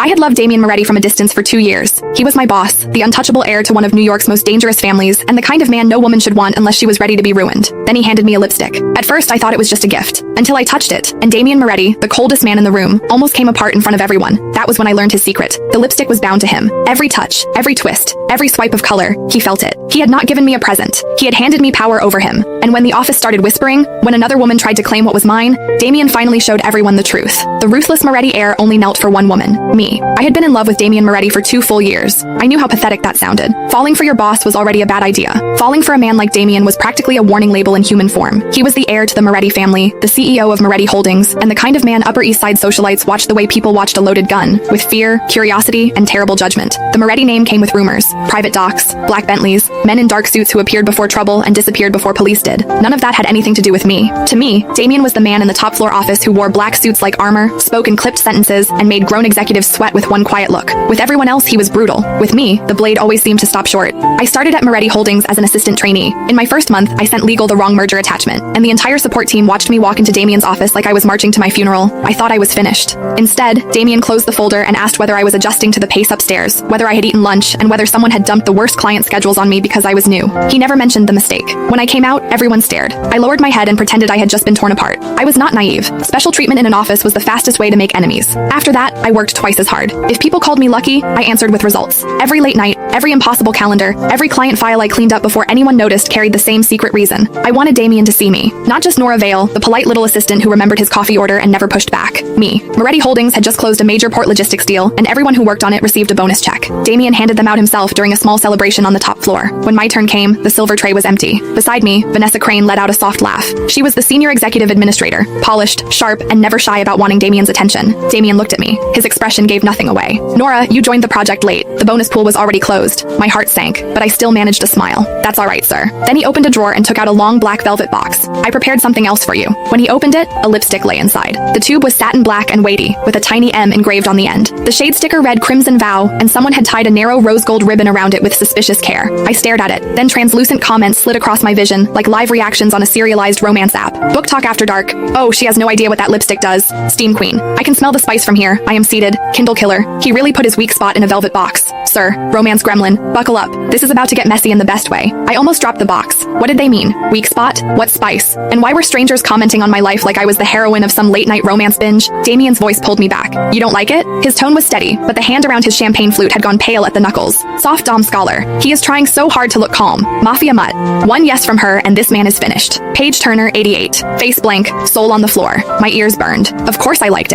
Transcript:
I had loved Damien Moretti from a distance for 2 years. He was my boss, the untouchable heir to one of New York's most dangerous families, and the kind of man no woman should want unless she was ready to be ruined. Then he handed me a lipstick. At first, I thought it was just a gift, until I touched it, and Damien Moretti, the coldest man in the room, almost came apart in front of everyone. That was when I learned his secret. The lipstick was bound to him. Every touch, every twist, every swipe of color, he felt it. He had not given me a present. He had handed me power over him. And when the office started whispering, when another woman tried to claim what was mine, Damien finally showed everyone the truth. The ruthless Moretti heir only knelt for one woman, me. I had been in love with Damien Moretti for 2 full years. I knew how pathetic that sounded. Falling for your boss was already a bad idea. Falling for a man like Damien was practically a warning label in human form. He was the heir to the Moretti family, the CEO of Moretti Holdings, and the kind of man Upper East Side socialites watched the way people watched a loaded gun, with fear, curiosity, and terrible judgment. The Moretti name came with rumors, private docs, black Bentleys, men in dark suits who appeared before trouble and disappeared before police did. None of that had anything to do with me. To me, Damien was the man in the top floor office who wore black suits like armor, spoke in clipped sentences, and made grown executives sweat with one quiet look. With everyone else, he was brutal. With me, the blade always seemed to stop short. I started at Moretti Holdings as an assistant trainee. In my first month, I sent legal the wrong merger attachment, and the entire support team watched me walk into Damien's office like I was marching to my funeral. I thought I was finished. Instead, Damien closed the folder and asked whether I was adjusting to the pace upstairs, whether I had eaten lunch, and whether someone had dumped the worst client schedules on me because I was new. He never mentioned the mistake. When I came out, everyone stared. I lowered my head and pretended I had just been torn apart. I was not naive. Special treatment in an office was the fastest way to make enemies. After that, I worked twice as hard. If people called me lucky, I answered with results. Every late night, every impossible calendar, every client file I cleaned up before anyone noticed carried the same secret reason. I wanted Damien to see me. Not just Nora Vale, the polite little assistant who remembered his coffee order and never pushed back. Me. Moretti Holdings had just closed a major port logistics deal, and everyone who worked on it received a bonus check. Damien handed them out himself during a small celebration on the top floor. When my turn came, the silver tray was empty. Beside me, Vanessa Crane let out a soft laugh. She was the senior executive administrator, polished, sharp, and never shy about wanting Damien's attention. Damien looked at me. His expression gave nothing away. Nora, you joined the project late. The bonus pool was already closed. My heart sank, but I still managed to smile. That's all right, sir. Then he opened a drawer and took out a long black velvet box. I prepared something else for you. When he opened it, a lipstick lay inside. The tube was satin black and weighty, with a tiny M engraved on the end. The shade sticker read Crimson Vow, and someone had tied a narrow rose gold ribbon around it with suspicious care. I stared at it. Then translucent comments slid across my vision, like live reactions on a serialized romance app. Book talk after dark. Oh, she has no idea what that lipstick does. Steam Queen. I can smell the spice from here. I am seated. Kindle killer. He really put his weak spot in a velvet box. Sir, romance gremlin, buckle up. This is about to get messy in the best way. I almost dropped the box. What did they mean? Weak spot? What spice? And why were strangers commenting on my life like I was the heroine of some late-night romance binge? Damien's voice pulled me back. You don't like it? His tone was steady, but the hand around his champagne flute had gone pale at the knuckles. Soft Dom scholar. He is trying so hard to look calm. Mafia mutt. One yes from her and this man is finished. Page Turner, 88. Face blank, soul on the floor. My ears burned. Of course I liked it.